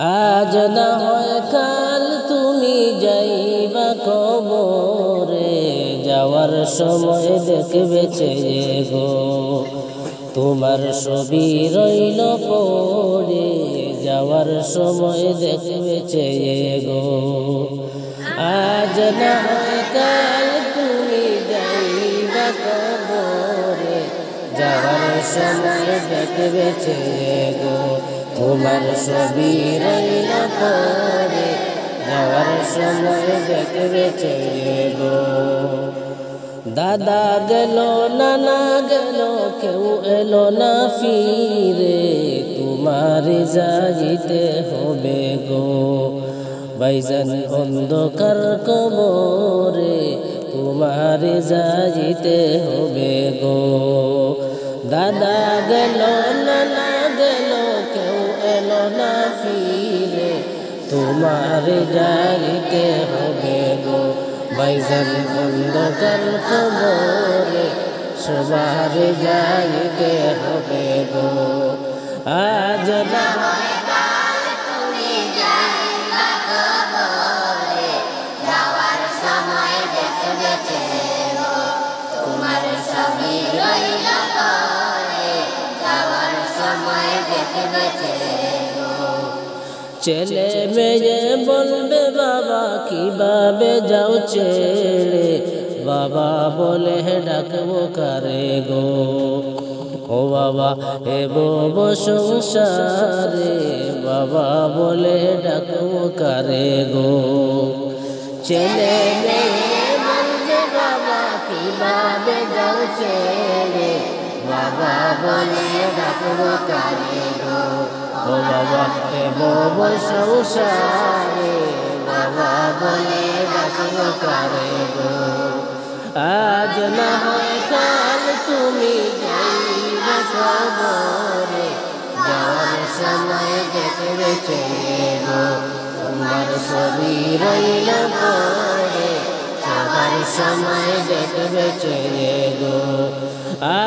আজ না হয় কাল তুমি যাইবা কবরে, যাওয়ার সময় দেখবে চেয়ে গো তোমার ছবি রইল পড়ে, যাওয়ার সময় দেখবে চেয়ে গো। আজ না হয় কাল তুমি যাইবা কবরে, যাওয়ার সময় দেখবে চেয়ে গো তোমার ছবি রইল পড়ে, যাওয়ার সময় দেখবে চেয়ে গো। দাদা গেল নানা গেল কেউ এলো না ফিরে, তোমার যাইতে হবে গো ভাইজান অন্ধকার কবরে, তোমার যাইতে হবে গো। দাদা গেল নানা গেল কেউ এলো না ফিরে, তোমার যাইতে হবে গো ভাইজান অন্ধকার কবরে, সবার যাইতে হবে গো। আজ না তুমি যাইবা কবরে, যাওয়ার সময় দেখবে চেয়ে গো তোমার ছবি রইল পড়ে, যাওয়ার সময় দেখবে চেয়ে গো। ছেলে মেয়ে বলবে বাবা কিভাবে যাও ছেড়ে, বাবা বলে ডাকবো কারে গো। ও বাবা এব সংসারে, বাবা বলে ডাকবো কারে গো। ছেলে মেয়ে বলবে বাবা কিভাবে যাও ছেড়ে, বাবা বলে ডাকবো কারে গো। ও বাবা এব সংসারে, বাবা বলে ডাকবো কারে গো। আজ না হয় কাল তুমি যাইবা কবরে, যাওয়ার সময় দেখবে চেয়ে গো তোমার ছবি রইল পড়ে, যাওয়ার সময় দেখবে চেয়ে গো।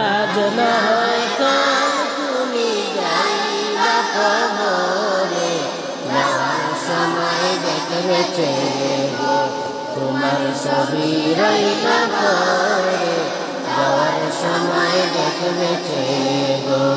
আজ না হয় কাল তুমি যাইবা কবরে, যাওয়ার সময় দেখবে চেয়ে গো তোমার ছবি রইল পড়ে, যাওয়ার সময় দেখবে চেয়ে গো।